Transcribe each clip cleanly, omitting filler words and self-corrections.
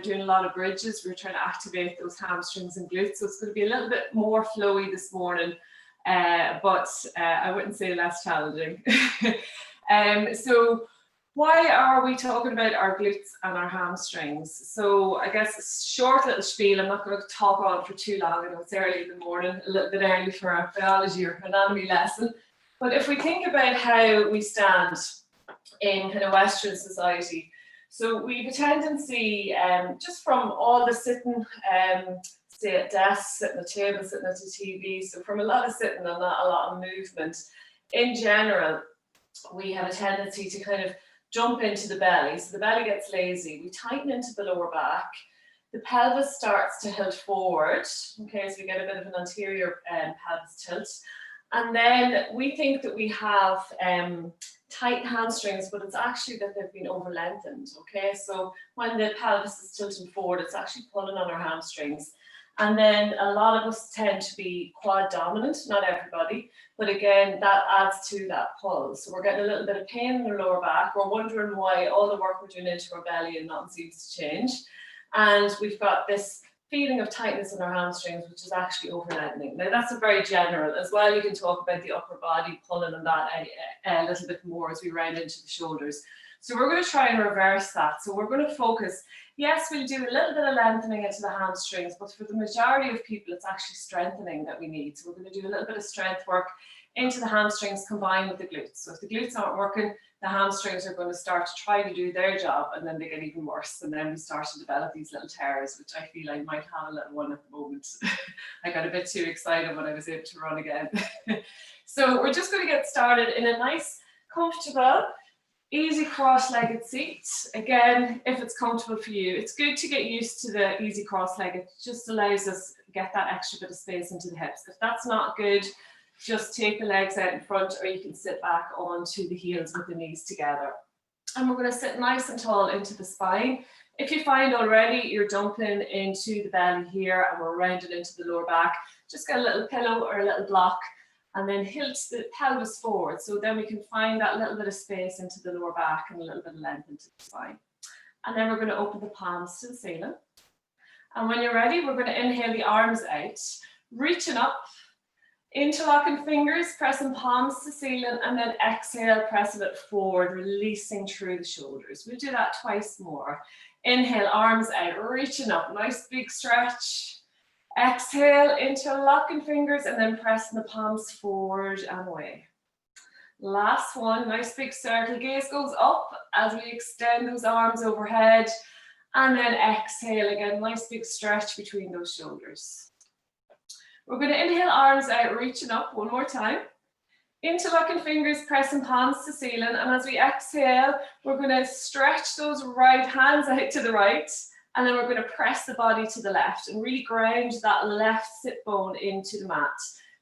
doing a lot of bridges. We're trying to activate those hamstrings and glutes. So it's going to be a little bit more flowy this morning, but I wouldn't say less challenging. So why are we talking about our glutes and our hamstrings? So I guess a short little spiel. I'm not going to talk on for too long. I know it's early in the morning, a little bit early for a biology or anatomy lesson. But if we think about how we stand in kind of Western society, so we have a tendency, just from all the sitting, say at desks, sitting at tables, sitting at the TV, so from a lot of sitting and not a lot of movement, in general, we have a tendency to kind of jump into the belly. So the belly gets lazy. We tighten into the lower back. The pelvis starts to tilt forward. Okay, so we get a bit of an anterior pelvis tilt. And then we think that we have tight hamstrings, but it's actually that they've been over lengthened. Okay, so when the pelvis is tilting forward, it's actually pulling on our hamstrings. And then a lot of us tend to be quad dominant, not everybody, but again, that adds to that pull. So we're getting a little bit of pain in the lower back. We're wondering why all the work we're doing into our belly and nothing seems to change. And we've got this feeling of tightness in our hamstrings, which is actually over-lengthening. Now that's a very general. As well, you can talk about the upper body pulling on that a little bit more as we round into the shoulders. So we're going to try and reverse that. So we're going to focus, yes, we'll do a little bit of lengthening into the hamstrings, but for the majority of people, it's actually strengthening that we need. So we're going to do a little bit of strength work into the hamstrings combined with the glutes. So if the glutes aren't working, the hamstrings are going to start to try to do their job, and then they get even worse. And then we start to develop these little tears, which I feel I might have a little one at the moment. I got a bit too excited when I was able to run again. So we're just going to get started in a nice, comfortable, easy cross-legged seat. Again, if it's comfortable for you, it's good to get used to the easy cross-legged. It just allows us to get that extra bit of space into the hips. If that's not good, just take the legs out in front, or you can sit back onto the heels with the knees together. And we're going to sit nice and tall into the spine. If you find already you're dumping into the belly here and we're rounding into the lower back, just get a little pillow or a little block and then hilt the pelvis forward. So then we can find that little bit of space into the lower back and a little bit of length into the spine. And then we're going to open the palms to the ceiling. And when you're ready, we're going to inhale the arms out, reaching up, interlocking fingers, pressing palms to ceiling, and then exhale, pressing it forward, releasing through the shoulders. We'll do that twice more. Inhale, arms out, reaching up, nice big stretch. Exhale, interlocking fingers, and then pressing the palms forward and away. Last one, nice big circle. Gaze goes up as we extend those arms overhead, and then exhale again, nice big stretch between those shoulders. We're going to inhale, arms out, reaching up one more time. Interlocking fingers, pressing palms to ceiling. And as we exhale, we're going to stretch those right hands out to the right. And then we're going to press the body to the left and really ground that left sit bone into the mat.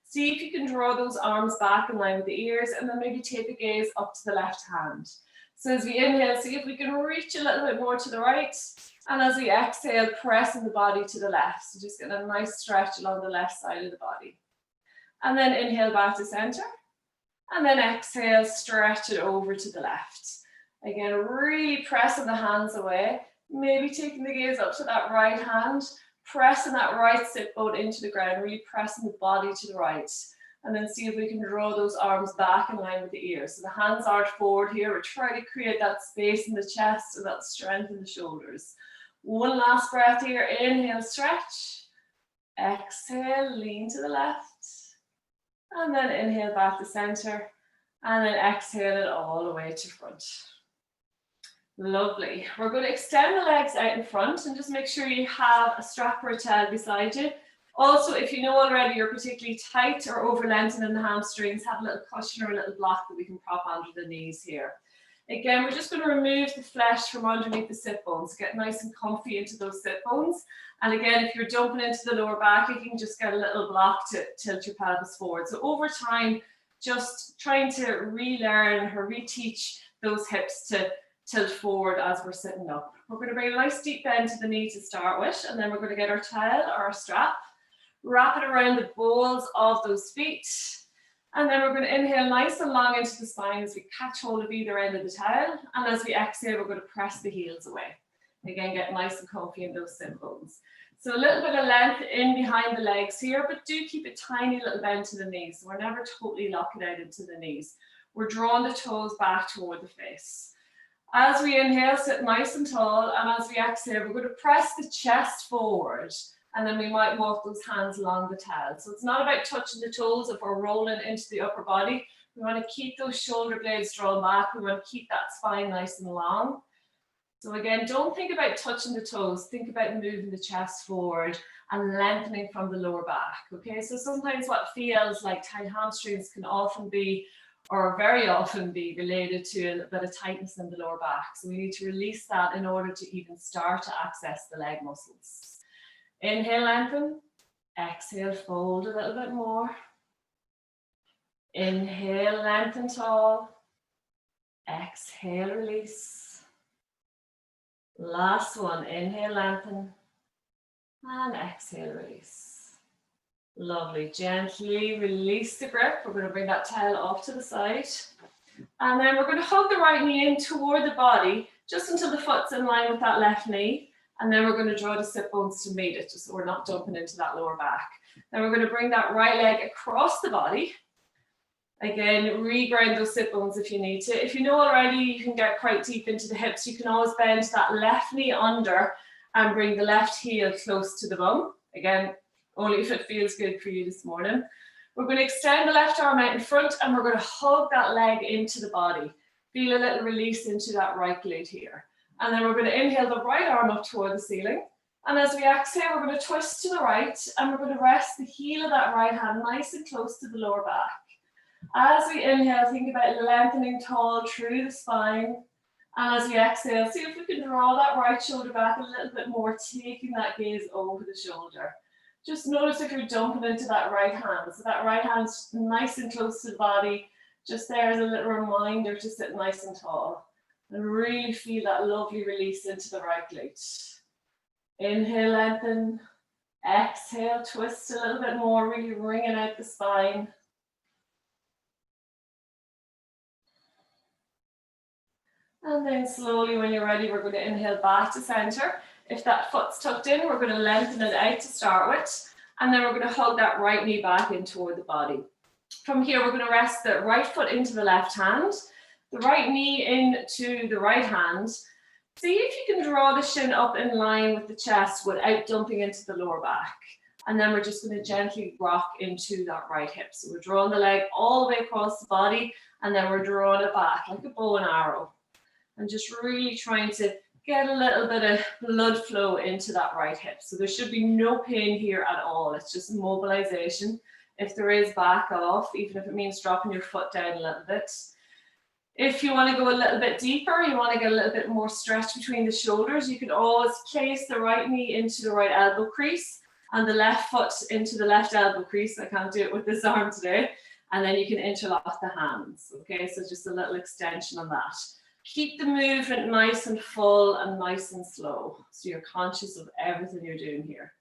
See if you can draw those arms back in line with the ears, and then maybe take the gaze up to the left hand. So as we inhale, see if we can reach a little bit more to the right. And as we exhale, pressing the body to the left. So just get a nice stretch along the left side of the body. And then inhale back to center. And then exhale, stretch it over to the left. Again, really pressing the hands away. Maybe taking the gaze up to that right hand. Pressing that right sit bone into the ground. Really pressing the body to the right. And then see if we can draw those arms back in line with the ears. So the hands arch forward here. We're trying to create that space in the chest and that strength in the shoulders. One last breath here. Inhale, stretch. Exhale, lean to the left. And then inhale back to center. And then exhale it all the way to front. Lovely. We're going to extend the legs out in front and just make sure you have a strap or a towel beside you. Also, if you know already you're particularly tight or over-lengthened in the hamstrings, have a little cushion or a little block that we can prop under the knees here. Again, we're just going to remove the flesh from underneath the sit bones, get nice and comfy into those sit bones. And again, if you're jumping into the lower back, you can just get a little block to tilt your pelvis forward. So over time, just trying to relearn or reteach those hips to tilt forward as we're sitting up. We're going to bring a nice deep bend to the knee to start with, and then we're going to get our towel or our strap, wrap it around the balls of those feet. And then we're going to inhale nice and long into the spine as we catch hold of either end of the towel. And as we exhale, we're going to press the heels away. Again, get nice and comfy in those sit bones. So a little bit of length in behind the legs here, but do keep a tiny little bend to the knees. So we're never totally locking out into the knees. We're drawing the toes back toward the face. As we inhale, sit nice and tall, and as we exhale, we're going to press the chest forward, and then we might walk those hands along the tail. So it's not about touching the toes if we're rolling into the upper body. We want to keep those shoulder blades drawn back. We want to keep that spine nice and long. So again, don't think about touching the toes. Think about moving the chest forward and lengthening from the lower back, okay? So sometimes what feels like tight hamstrings can often be, or very often be, related to a little bit of tightness in the lower back. So we need to release that in order to even start to access the leg muscles. Inhale, lengthen. Exhale, fold a little bit more. Inhale, lengthen tall. Exhale, release. Last one, inhale, lengthen, and exhale, release. Lovely, gently release the grip. We're going to bring that tail off to the side. And then we're going to hug the right knee in toward the body, just until the foot's in line with that left knee. And then we're going to draw the sit bones to meet it, just so we're not dumping into that lower back. Then we're going to bring that right leg across the body. Again, regrind those sit bones if you need to. If you know already, you can get quite deep into the hips. You can always bend that left knee under and bring the left heel close to the bum. Again, only if it feels good for you this morning. We're going to extend the left arm out in front, and we're going to hug that leg into the body. Feel a little release into that right glute here. And then we're going to inhale the right arm up toward the ceiling. And as we exhale, we're going to twist to the right, and we're going to rest the heel of that right hand nice and close to the lower back. As we inhale, think about lengthening tall through the spine. And as we exhale, see if we can draw that right shoulder back a little bit more, taking that gaze over the shoulder. Just notice if you're dumping into that right hand. So that right hand's nice and close to the body. Just there as a little reminder to sit nice and tall. And really feel that lovely release into the right glute. Inhale, lengthen. Exhale, twist a little bit more, really wringing out the spine. And then slowly, when you're ready, we're going to inhale back to center. If that foot's tucked in, we're going to lengthen it out to start with. And then we're going to hug that right knee back in toward the body. From here, we're going to rest the right foot into the left hand, the right knee into the right hand. See if you can draw the shin up in line with the chest without dumping into the lower back. And then we're just going to gently rock into that right hip. So we're drawing the leg all the way across the body, and then we're drawing it back like a bow and arrow. And just really trying to get a little bit of blood flow into that right hip. So there should be no pain here at all. It's just mobilization. If there is, back off, even if it means dropping your foot down a little bit. If you want to go a little bit deeper, you want to get a little bit more stretch between the shoulders, you can always place the right knee into the right elbow crease and the left foot into the left elbow crease. I can't do it with this arm today. And then you can interlock the hands. Okay, so just a little extension on that. Keep the movement nice and full and nice and slow, so you're conscious of everything you're doing here.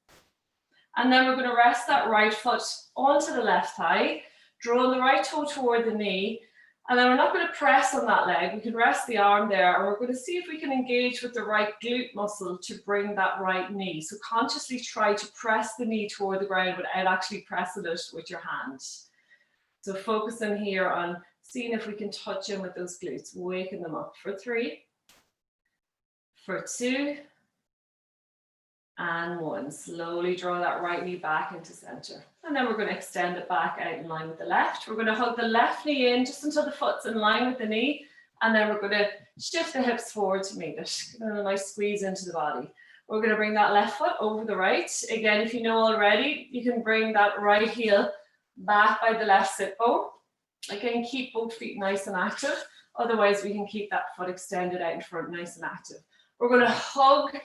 And then we're going to rest that right foot onto the left thigh, draw the right toe toward the knee, and then we're not going to press on that leg. We can rest the arm there, and we're going to see if we can engage with the right glute muscle to bring that right knee. So consciously try to press the knee toward the ground without actually pressing it with your hand. So focusing here on seeing if we can touch in with those glutes, waking them up for 3, for 2, and 1. Slowly draw that right knee back into center. And then we're going to extend it back out in line with the left. We're going to hug the left knee in just until the foot's in line with the knee. And then we're going to shift the hips forward to meet it. Give it a nice squeeze into the body. We're going to bring that left foot over the right. Again, if you know already, you can bring that right heel back by the left sit bone. Again, keep both feet nice and active. Otherwise, we can keep that foot extended out in front, nice and active. We're going to hug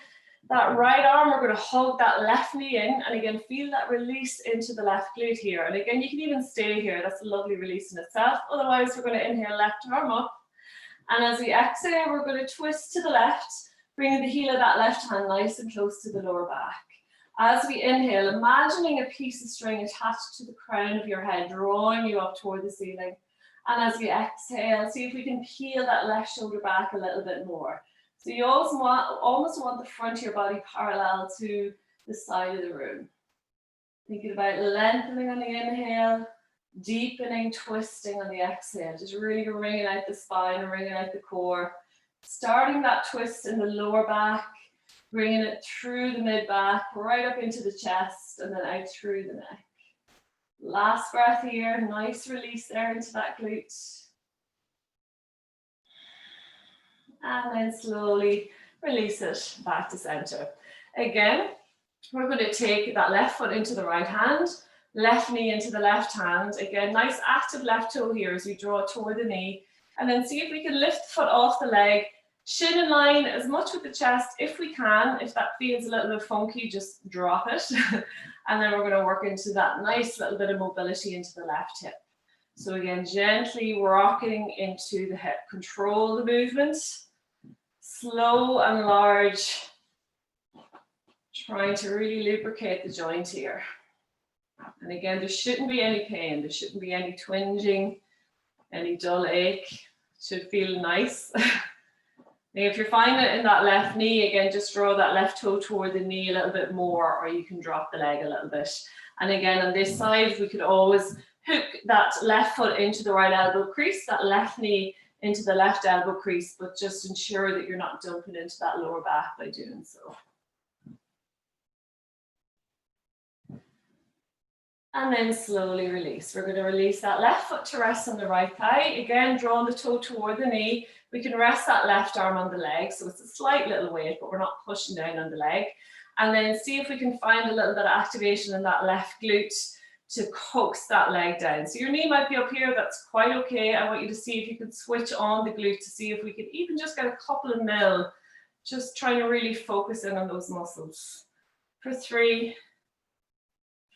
that right arm. We're going to hug that left knee in. And again, feel that release into the left glute here. And again, you can even stay here. That's a lovely release in itself. Otherwise, we're going to inhale left arm up. And as we exhale, we're going to twist to the left, bringing the heel of that left hand nice and close to the lower back. As we inhale, imagining a piece of string attached to the crown of your head, drawing you up toward the ceiling. And as we exhale, see if we can peel that left shoulder back a little bit more. So you almost want the front of your body parallel to the side of the room. Thinking about lengthening on the inhale, deepening, twisting on the exhale. Just really wringing out the spine, wringing out the core. Starting that twist in the lower back, bringing it through the mid-back, right up into the chest, and then out through the neck. Last breath here, nice release there into that glute. And then slowly release it back to center. Again, we're going to take that left foot into the right hand, left knee into the left hand. Again, nice active left toe here as we draw toward the knee. And then see if we can lift the foot off the leg, shin in line as much with the chest if we can. If that feels a little bit funky, just drop it. And then we're going to work into that nice little bit of mobility into the left hip. So again, gently rocking into the hip. Control the movement. Slow and large. Trying to really lubricate the joint here. And again, there shouldn't be any pain. There shouldn't be any twinging, any dull ache. It should feel nice. If you're finding it in that left knee, again, just draw that left toe toward the knee a little bit more, or you can drop the leg a little bit. And again, on this side, we could always hook that left foot into the right elbow crease, that left knee into the left elbow crease, but just ensure that you're not dumping into that lower back by doing so. And then slowly release. We're going to release that left foot to rest on the right thigh. Again, drawing the toe toward the knee. We can rest that left arm on the leg. So it's a slight little weight, but we're not pushing down on the leg. And then see if we can find a little bit of activation in that left glute to coax that leg down. So your knee might be up here. That's quite okay. I want you to see if you can switch on the glute to see if we can even just get a couple of mil. Just trying to really focus in on those muscles. For 3,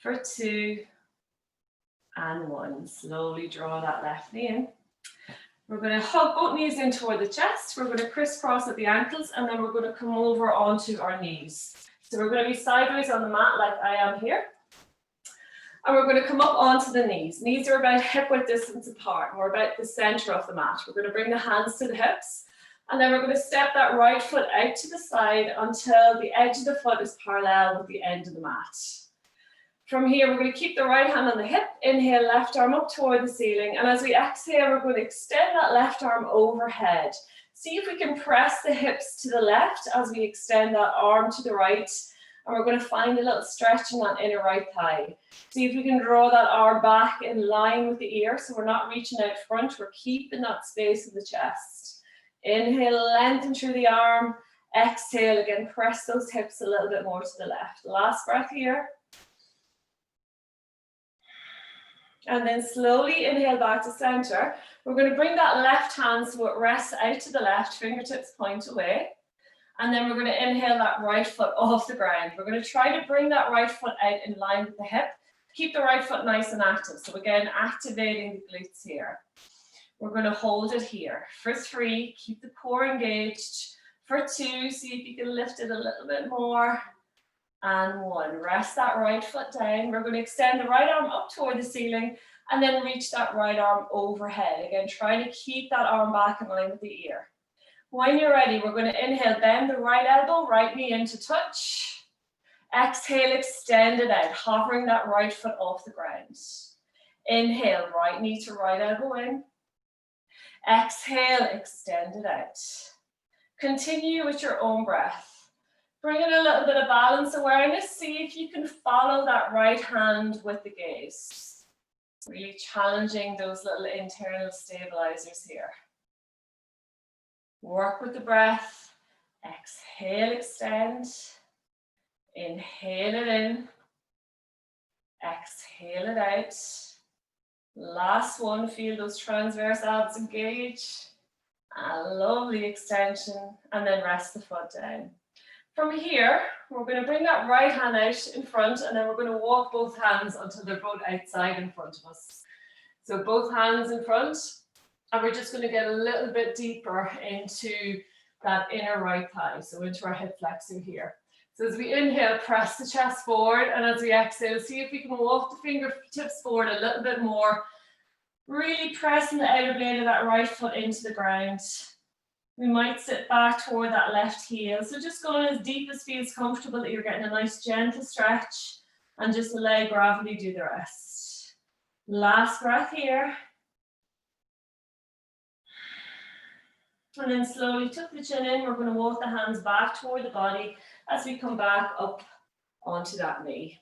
for 2, and 1. Slowly draw that left knee in. We're going to hug both knees in toward the chest. We're going to crisscross at the ankles, and then we're going to come over onto our knees. So we're going to be sideways on the mat like I am here. And we're going to come up onto the knees. Knees are about hip width distance apart. And we're about the center of the mat. We're going to bring the hands to the hips. And then we're going to step that right foot out to the side until the edge of the foot is parallel with the end of the mat. From here, we're going to keep the right hand on the hip. Inhale, left arm up toward the ceiling. And as we exhale, we're going to extend that left arm overhead. See if we can press the hips to the left as we extend that arm to the right. And we're going to find a little stretch in that inner right thigh. See if we can draw that arm back in line with the ear. So we're not reaching out front. We're keeping that space in the chest. Inhale, lengthen through the arm. Exhale, again, press those hips a little bit more to the left. Last breath here. And then slowly inhale back to center. We're going to bring that left hand so it rests out to the left, fingertips point away. And then we're going to inhale that right foot off the ground. We're going to try to bring that right foot out in line with the hip. Keep the right foot nice and active. So again, activating the glutes here. We're going to hold it here. For 3, keep the core engaged. For 2, see if you can lift it a little bit more. And 1, rest that right foot down. We're going to extend the right arm up toward the ceiling and then reach that right arm overhead. Again, try to keep that arm back in line with the ear. When you're ready, we're going to inhale, bend the right elbow, right knee into touch. Exhale, extend it out, hovering that right foot off the ground. Inhale, right knee to right elbow in. Exhale, extend it out. Continue with your own breath. Bring in a little bit of balance awareness. See if you can follow that right hand with the gaze. Really challenging those little internal stabilizers here. Work with the breath. Exhale, extend. Inhale it in. Exhale it out. Last one, feel those transverse abs engage. A lovely extension. And then rest the foot down. From here, we're going to bring that right hand out in front, and then we're going to walk both hands until they're both outside in front of us. So both hands in front, and we're just going to get a little bit deeper into that inner right thigh, so into our hip flexor here. So as we inhale, press the chest forward, and as we exhale, see if we can walk the fingertips forward a little bit more, really pressing the outer blade of that right foot into the ground. We might sit back toward that left heel. So just going as deep as feels comfortable, that you're getting a nice gentle stretch, and just let gravity do the rest. Last breath here. And then slowly tuck the chin in. We're going to walk the hands back toward the body as we come back up onto that knee.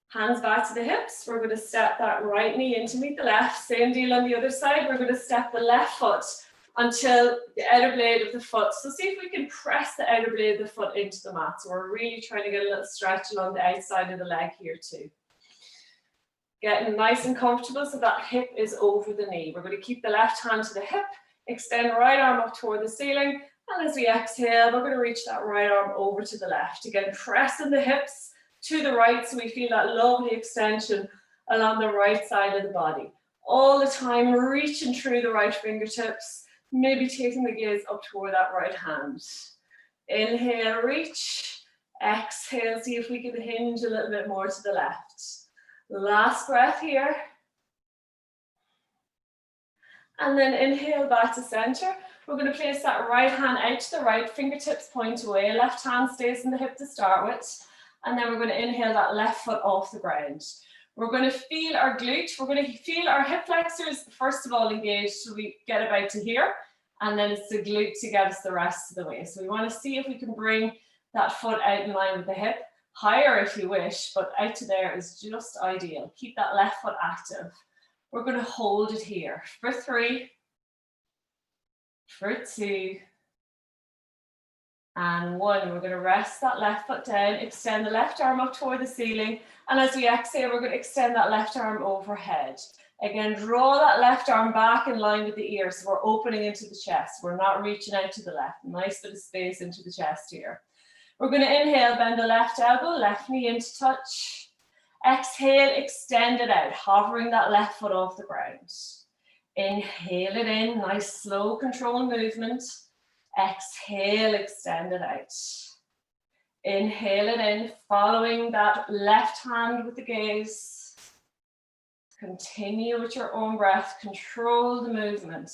Hands back to the hips. We're going to step that right knee in to meet the left. Same deal on the other side. We're going to step the left foot until the outer blade of the foot. So see if we can press the outer blade of the foot into the mat. So we're really trying to get a little stretch along the outside of the leg here too. Getting nice and comfortable so that hip is over the knee. We're going to keep the left hand to the hip, extend the right arm up toward the ceiling, and as we exhale, we're going to reach that right arm over to the left. Again, pressing the hips to the right so we feel that lovely extension along the right side of the body. All the time, reaching through the right fingertips, maybe taking the gaze up toward that right hand. Inhale, reach. Exhale, see if we can hinge a little bit more to the left. Last breath here. And then inhale back to center. We're going to place that right hand out to the right, fingertips point away, left hand stays in the hip to start with. And then we're going to inhale that left foot off the ground. We're going to feel our glute. We're going to feel our hip flexors, first of all, engaged so we get about to here. And then it's the glute to get us the rest of the way. So we want to see if we can bring that foot out in line with the hip. Higher if you wish, but out to there is just ideal. Keep that left foot active. We're going to hold it here for 3, for 2, and 1. We're going to rest that left foot down, extend the left arm up toward the ceiling, and as we exhale, we're going to extend that left arm overhead. Again, draw that left arm back in line with the ear, so we're opening into the chest. We're not reaching out to the left. Nice bit of space into the chest here. We're going to inhale, bend the left elbow, left knee into touch. Exhale, extend it out, hovering that left foot off the ground. Inhale it in, nice slow controlled movement. Exhale, extend it out. Inhale it in, following that left hand with the gaze. Continue with your own breath, control the movement.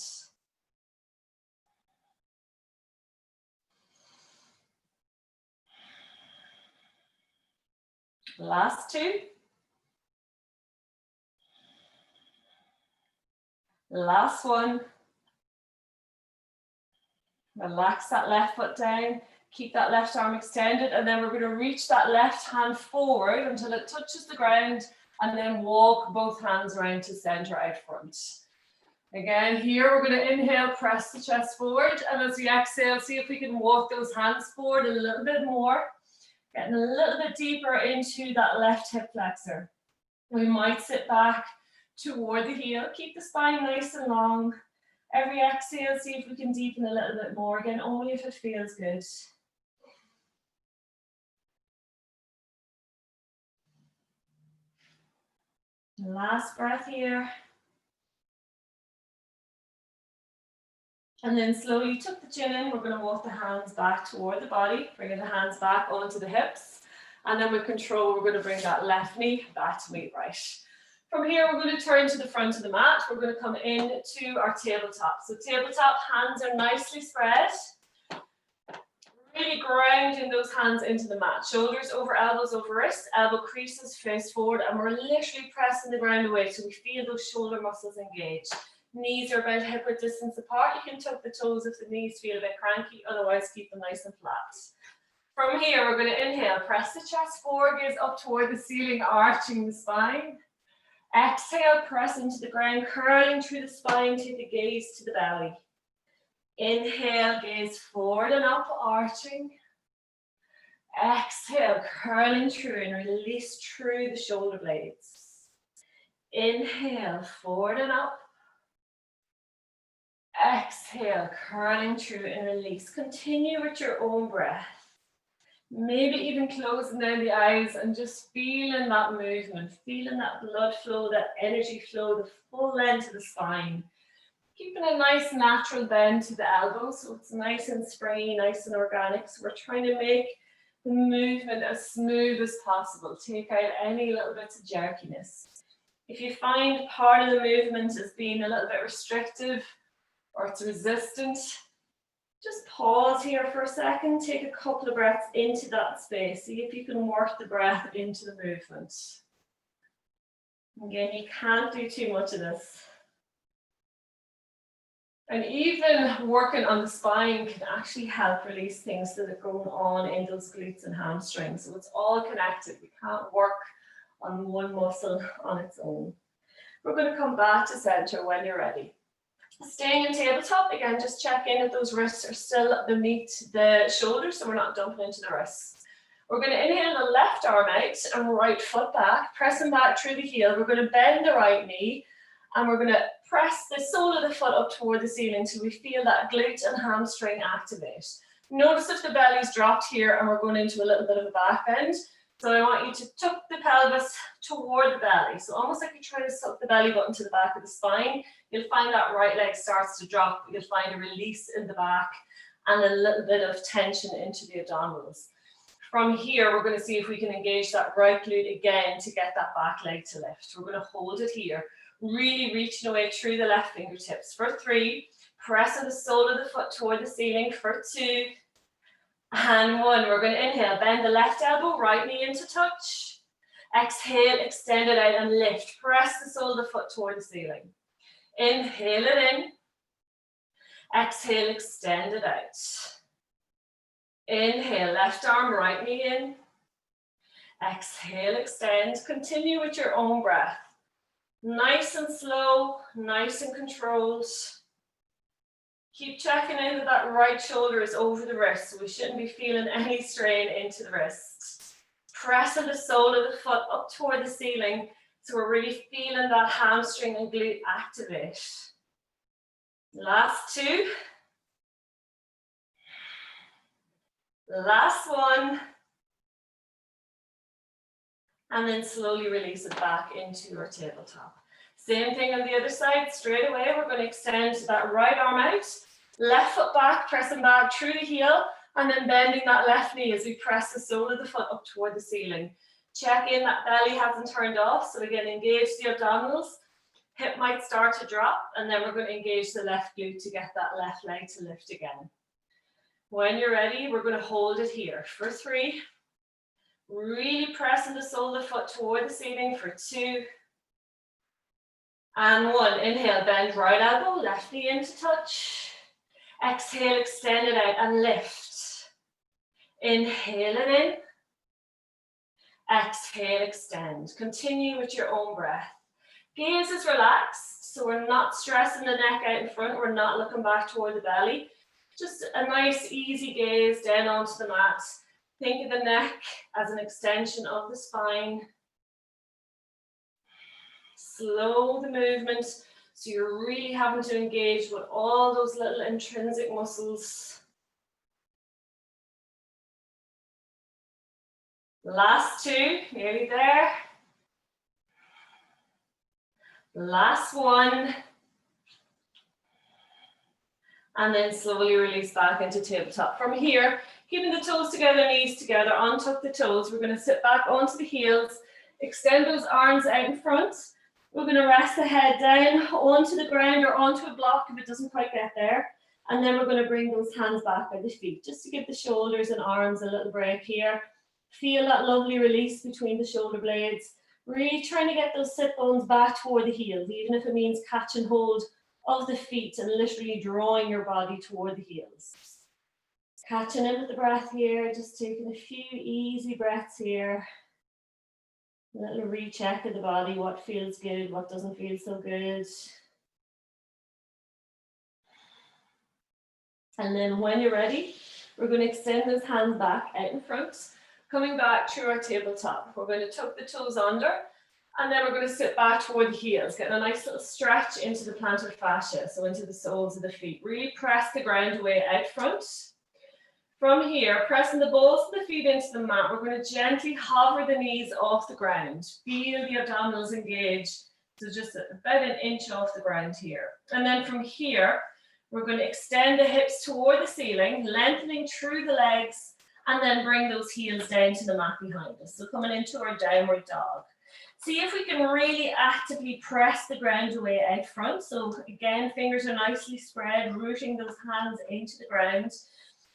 Last 2. Last 1. Relax that left foot down. Keep that left arm extended. And then we're going to reach that left hand forward until it touches the ground. And then walk both hands around to center out front. Again, here we're going to inhale, press the chest forward. And as we exhale, see if we can walk those hands forward a little bit more. Getting a little bit deeper into that left hip flexor. We might sit back toward the heel. Keep the spine nice and long. Every exhale, see if we can deepen a little bit more. Again, only if it feels good. Last breath here. And then slowly tuck the chin in. We're going to walk the hands back toward the body, bringing the hands back onto the hips. And then with control, we're going to bring that left knee back to meet right. From here, we're going to turn to the front of the mat. We're going to come into our tabletop. So tabletop, hands are nicely spread. Really grounding those hands into the mat. Shoulders over elbows over wrists, elbow creases face forward, and we're literally pressing the ground away so we feel those shoulder muscles engage. Knees are about hip width distance apart. You can tuck the toes if the knees feel a bit cranky, otherwise keep them nice and flat. From here, we're going to inhale, press the chest forward, gaze up toward the ceiling, arching the spine. Exhale, press into the ground, curling through the spine, take the gaze to the belly. Inhale, gaze forward and up, arching. Exhale, curling through and release through the shoulder blades. Inhale, forward and up. Exhale, curling through and release. Continue with your own breath. Maybe even closing down the eyes and just feeling that movement, feeling that blood flow, that energy flow, the full length of the spine. Keeping a nice natural bend to the elbows, so it's nice and springy, nice and organic. So we're trying to make the movement as smooth as possible. Take out any little bits of jerkiness. If you find part of the movement as being a little bit restrictive or it's resistant, Just pause here for a second, take a couple of breaths into that space. See if you can work the breath into the movement. Again, you can't do too much of this. And even working on the spine can actually help release things that are going on in those glutes and hamstrings. So it's all connected. We can't work on one muscle on its own. We're going to come back to center when you're ready. Staying in tabletop, again, just check in if those wrists are still beneath the shoulders so we're not dumping into the wrists. We're going to inhale the left arm out and right foot back, pressing back through the heel. We're going to bend the right knee and we're going to press the sole of the foot up toward the ceiling so we feel that glute and hamstring activate. Notice if the belly's dropped here and we're going into a little bit of a back bend. So I want you to tuck the pelvis toward the belly. So almost like you're trying to suck the belly button to the back of the spine. You'll find that right leg starts to drop. You'll find a release in the back and a little bit of tension into the abdominals. From here, we're going to see if we can engage that right glute again to get that back leg to lift. We're going to hold it here. Really reaching away through the left fingertips. For 3, pressing the sole of the foot toward the ceiling. For 2, and 1. We're going to inhale, bend the left elbow, right knee into touch. Exhale, extend it out and lift. Press the sole of the foot toward the ceiling. Inhale it in. Exhale, extend it out. Inhale, left arm, right knee in. Exhale, extend. Continue with your own breath. Nice and slow, nice and controlled. Keep checking in that that right shoulder is over the wrist, so we shouldn't be feeling any strain into the wrist. Pressing the sole of the foot up toward the ceiling, so we're really feeling that hamstring and glute activate. Last 2. Last 1. And then slowly release it back into your tabletop. Same thing on the other side. Straight away, we're going to extend that right arm out. Left foot back, pressing back through the heel, and then bending that left knee as we press the sole of the foot up toward the ceiling. Check in that belly hasn't turned off. So again, engage the abdominals. Hip might start to drop, and then we're going to engage the left glute to get that left leg to lift again. When you're ready, we're going to hold it here. For 3, really pressing the sole of the foot toward the ceiling. For 2, and 1. Inhale, bend right elbow, left knee into touch. Exhale, extend it out and lift. Inhale it in. Exhale, extend. Continue with your own breath. Gaze is relaxed, so we're not stressing the neck out in front. We're not looking back toward the belly. Just a nice, easy gaze down onto the mat. Think of the neck as an extension of the spine. Slow the movement, so you're really having to engage with all those little intrinsic muscles. Last 2, nearly there. Last 1. And then slowly release back into tabletop. From here, keeping the toes together, knees together, untuck the toes. We're going to sit back onto the heels, extend those arms out in front. We're going to rest the head down onto the ground or onto a block if it doesn't quite get there. And then we're going to bring those hands back by the feet, just to give the shoulders and arms a little break here. Feel that lovely release between the shoulder blades. Really trying to get those sit bones back toward the heels, even if it means catch and hold of the feet and literally drawing your body toward the heels. Catching in with the breath here, just taking a few easy breaths here. A little recheck of the body, what feels good, what doesn't feel so good. And then when you're ready, we're going to extend those hands back out in front, coming back through our tabletop. We're going to tuck the toes under, and then we're going to sit back toward the heels, getting a nice little stretch into the plantar fascia, so into the soles of the feet. Really press the ground away out front. From here, pressing the balls of the feet into the mat, we're going to gently hover the knees off the ground. Feel the abdominals engage, so just about an inch off the ground here. And then from here, we're going to extend the hips toward the ceiling, lengthening through the legs, and then bring those heels down to the mat behind us. So coming into our downward dog. See if we can really actively press the ground away out front. So again, fingers are nicely spread, rooting those hands into the ground.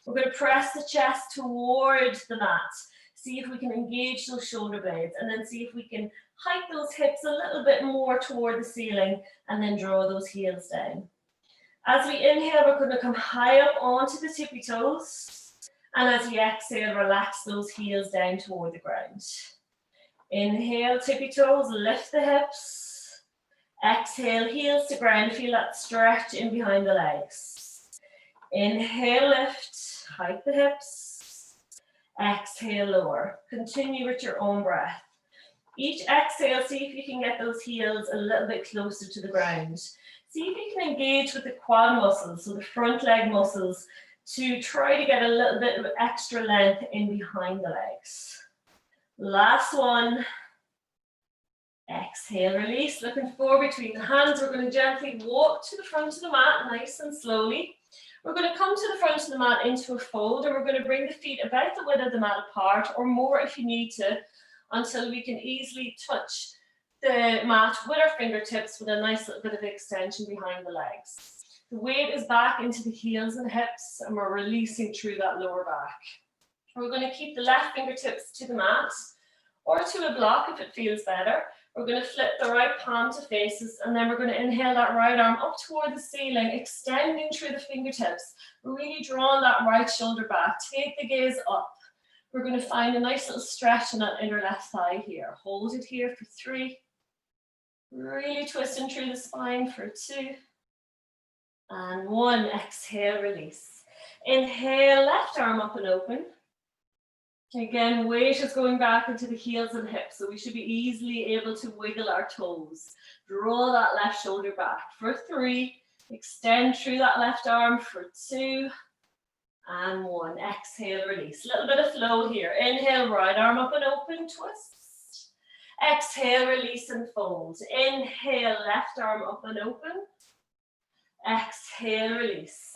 We're going to press the chest toward the mat. See if we can engage those shoulder blades, and then see if we can hike those hips a little bit more toward the ceiling, and then draw those heels down. As we inhale, we're going to come high up onto the tippy toes. And as we exhale, relax those heels down toward the ground. Inhale, tippy toes, lift the hips. Exhale, heels to ground. Feel that stretch in behind the legs. Inhale, lift, hike the hips. Exhale, lower. Continue with your own breath. Each exhale, see if you can get those heels a little bit closer to the ground. See if you can engage with the quad muscles, so the front leg muscles, to try to get a little bit of extra length in behind the legs. Last one. Exhale, release. Looking forward between the hands. We're going to gently walk to the front of the mat, nice and slowly. We're going to come to the front of the mat into a fold, and we're going to bring the feet about the width of the mat apart, or more if you need to, until we can easily touch the mat with our fingertips with a nice little bit of extension behind the legs. The weight is back into the heels and hips, and we're releasing through that lower back. We're going to keep the left fingertips to the mat or to a block if it feels better. We're going to flip the right palm to faces, and then we're going to inhale that right arm up toward the ceiling, extending through the fingertips, really drawing that right shoulder back. Take the gaze up. We're going to find a nice little stretch in that inner left thigh here. Hold it here for 3. Really twisting through the spine for 2. And 1. Exhale, release. Inhale, left arm up and open. Again, weight is going back into the heels and hips, so we should be easily able to wiggle our toes. Draw that left shoulder back for 3. Extend through that left arm for 2. And 1. Exhale, release. Little bit of flow here. Inhale, right arm up and open, twist. Exhale, release and fold. Inhale, left arm up and open. Exhale, release.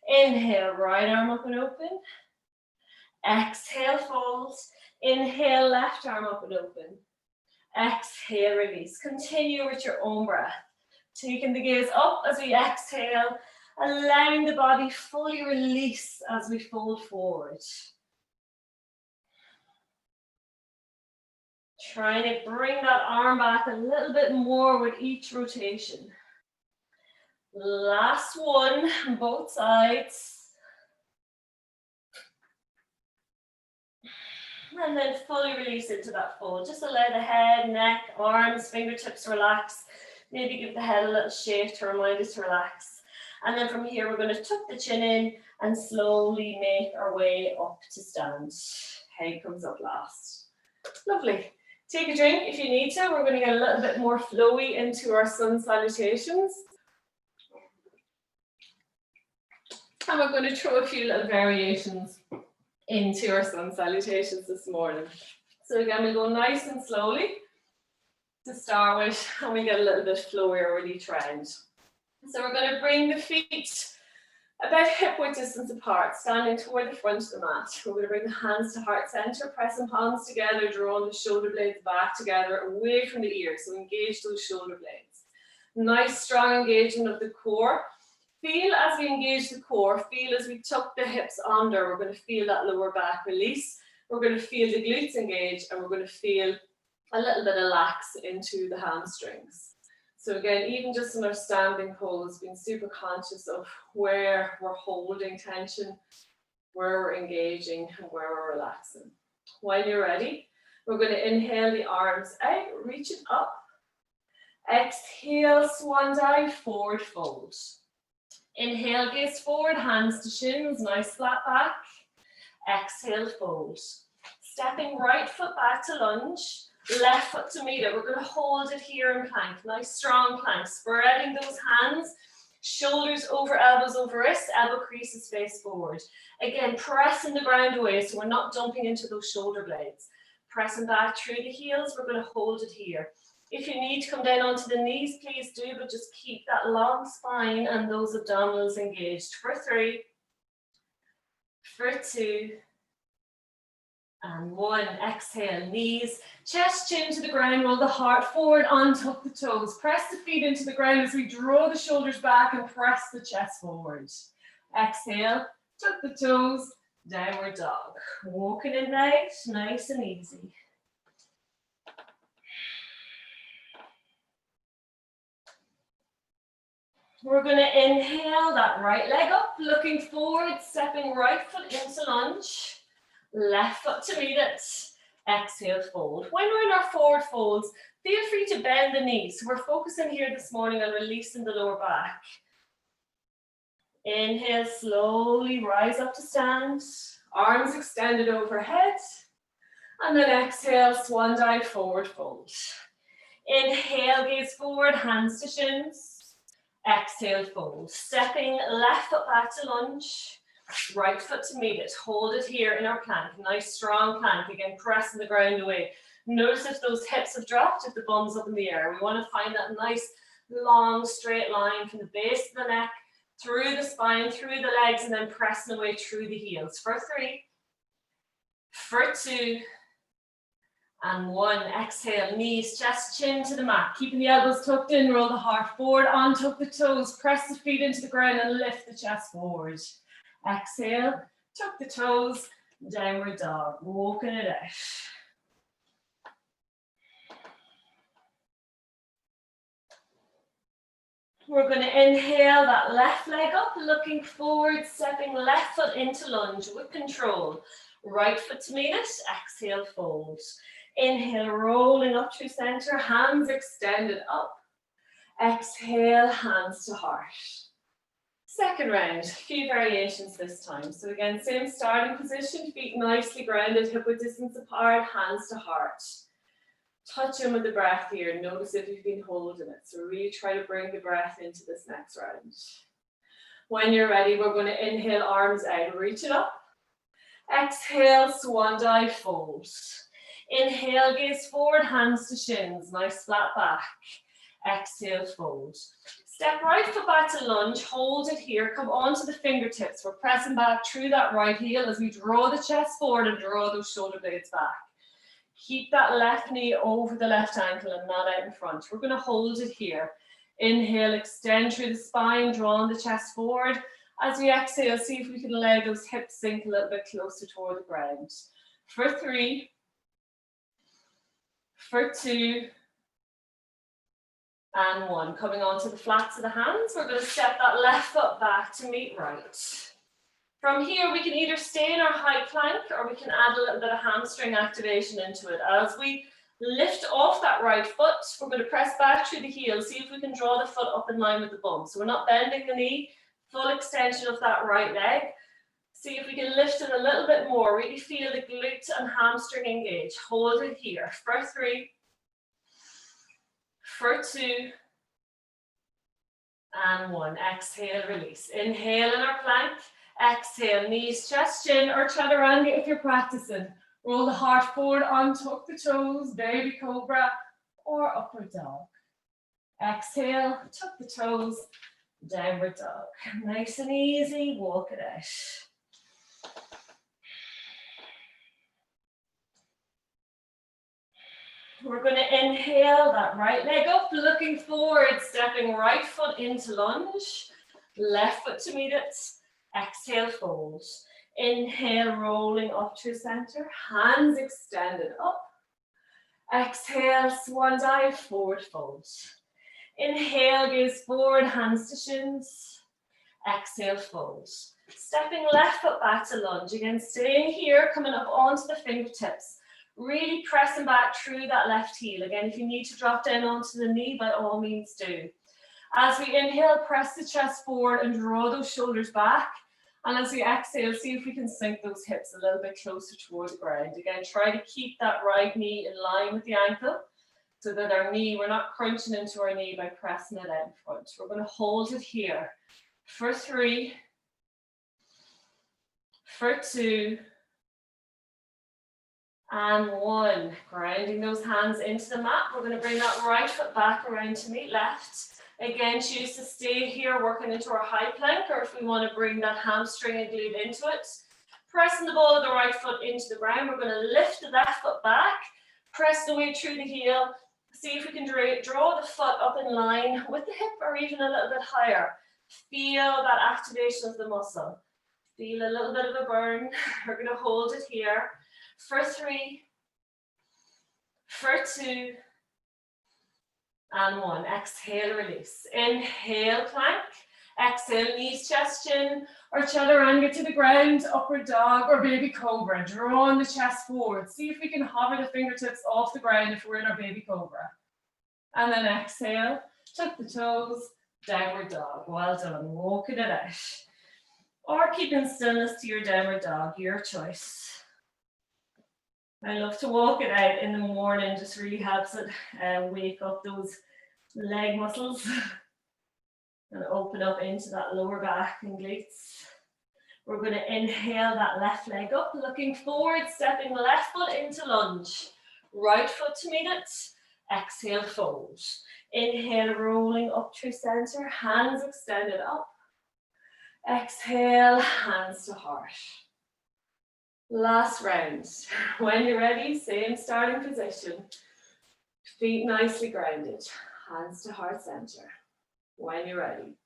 Inhale, right arm up and open. Exhale, fold. Inhale, left arm up and open. Exhale, release. Continue with your own breath. Taking the gaze up as we exhale, allowing the body fully release as we fold forward. Trying to bring that arm back a little bit more with each rotation. Last one, both sides. And then fully release into that fold. Just allow the head, neck, arms, fingertips relax. Maybe give the head a little shake to remind us to relax. And then from here, we're going to tuck the chin in and slowly make our way up to stand. Head comes up last. Lovely. Take a drink if you need to. We're going to get a little bit more flowy into our sun salutations. And we're going to throw a few little variations into our sun salutations this morning. So again, we'll go nice and slowly to start with, and we get a little bit flowier with each round. So we're going to bring the feet about hip width distance apart, standing toward the front of the mat. We're going to bring the hands to heart center, pressing palms together, drawing the shoulder blades back together, away from the ears. So engage those shoulder blades. Nice, strong engagement of the core. Feel as we engage the core, feel as we tuck the hips under, we're going to feel that lower back release. We're going to feel the glutes engage, and we're going to feel a little bit of lax into the hamstrings. So again, even just in our standing pose, being super conscious of where we're holding tension, where we're engaging, and where we're relaxing. When you're ready, we're going to inhale the arms out, reach it up. Exhale, swan dive, forward fold. Inhale, gaze forward, hands to shins, nice flat back. Exhale, fold. Stepping right foot back to lunge, left foot to meet it. We're going to hold it here in plank, nice strong plank. Spreading those hands, shoulders over elbows over wrists, elbow creases face forward. Again, pressing the ground away so we're not dumping into those shoulder blades. Pressing back through the heels, we're going to hold it here. If you need to come down onto the knees, please do, but just keep that long spine and those abdominals engaged for 3, for 2, And 1, exhale, knees, chest, chin to the ground, roll the heart forward, untuck the toes. Press the feet into the ground as we draw the shoulders back and press the chest forward. Exhale, tuck the toes, downward dog. Walking it out, nice and easy. We're going to inhale that right leg up, looking forward, stepping right foot into lunge. Left foot to meet it. Exhale, fold. When we're in our forward folds, feel free to bend the knees. So we're focusing here this morning on releasing the lower back. Inhale, slowly rise up to stand. Arms extended overhead. And then exhale, swan dive, forward fold. Inhale, gaze forward, hands to shins. Exhale, fold. Stepping left foot back to lunge. Right foot to meet it. Hold it here in our plank. Nice strong plank. Again, pressing the ground away. Notice if those hips have dropped, if the bum's up in the air. We want to find that nice, long, straight line from the base of the neck, through the spine, through the legs, and then pressing away through the heels. For 3, for 2, and 1. Exhale, knees, chest, chin to the mat. Keeping the elbows tucked in, roll the heart forward, untuck the toes, press the feet into the ground and lift the chest forward. Exhale, tuck the toes, downward dog, walking it out. We're going to inhale that left leg up, looking forward, stepping left foot into lunge with control. Right foot to meet it, exhale, fold. Inhale, rolling up through center, hands extended up. Exhale, hands to heart. Second round, a few variations this time. So again, same starting position, feet nicely grounded, hip width distance apart, hands to heart. Touch in with the breath here. Notice if you've been holding it. So really try to bring the breath into this next round. When you're ready, we're going to inhale, arms out, reach it up. Exhale, swan dive, fold. Inhale, gaze forward, hands to shins, nice flat back. Exhale, fold. Step right foot back to lunge, hold it here, come onto the fingertips. We're pressing back through that right heel as we draw the chest forward and draw those shoulder blades back. Keep that left knee over the left ankle and not out in front. We're going to hold it here. Inhale, extend through the spine, drawing the chest forward. As we exhale, see if we can allow those hips sink a little bit closer toward the ground. For 3, for 2, and 1. Coming onto the flats of the hands, we're going to step that left foot back to meet right. From here, we can either stay in our high plank or we can add a little bit of hamstring activation into it. As we lift off that right foot, we're going to press back through the heel. See if we can draw the foot up in line with the bum. So we're not bending the knee, full extension of that right leg. See if we can lift it a little bit more. Really feel the glute and hamstring engage. Hold it here. For 3, for 2, and 1. Exhale, release. Inhale in our plank. Exhale, knees, chest, chin, or chaturanga if you're practicing. Roll the heart forward, untuck the toes, baby cobra, or upward dog. Exhale, tuck the toes, downward dog. Nice and easy, walk it out. We're going to inhale that right leg up, looking forward, stepping right foot into lunge, left foot to meet it. Exhale, fold. Inhale, rolling up to center, hands extended up. Exhale, swan dive, forward fold. Inhale, gaze forward, hands to shins. Exhale, fold. Stepping left foot back to lunge. Again, staying here, coming up onto the fingertips. Really pressing back through that left heel. Again, if you need to drop down onto the knee, by all means do. As we inhale, press the chest forward and draw those shoulders back. And as we exhale, see if we can sink those hips a little bit closer towards the ground. Again, try to keep that right knee in line with the ankle so that our knee, we're not crunching into our knee by pressing it out in front. We're going to hold it here for 3, for 2, and 1. Grounding those hands into the mat. We're going to bring that right foot back around to meet left. Again, choose to stay here working into our high plank, or if we want to bring that hamstring and glute into it, Pressing the ball of the right foot into the ground. We're going to lift the left foot back, press the way through the heel. See if we can draw the foot up in line with the hip or even a little bit higher. Feel that activation of the muscle. Feel a little bit of a burn. We're going to hold it here for 3, for 2, and 1. Exhale, release. Inhale, plank. Exhale, knees, chest, chin, or chaturanga to the ground, upward dog, or baby cobra. Drawing the chest forward. See if we can hover the fingertips off the ground if we're in our baby cobra. And then exhale, tuck the toes, downward dog. Well done, walking it out. Or keeping stillness to your downward dog, your choice. I love to walk it out in the morning, just really helps it wake up those leg muscles and open up into that lower back and glutes. We're going to inhale that left leg up, looking forward, stepping left foot into lunge. Right foot to meet it. Exhale, fold. Inhale, rolling up through center, hands extended up. Exhale, hands to heart. Last round. When you're ready, same starting position. Feet nicely grounded, hands to heart center. When you're ready,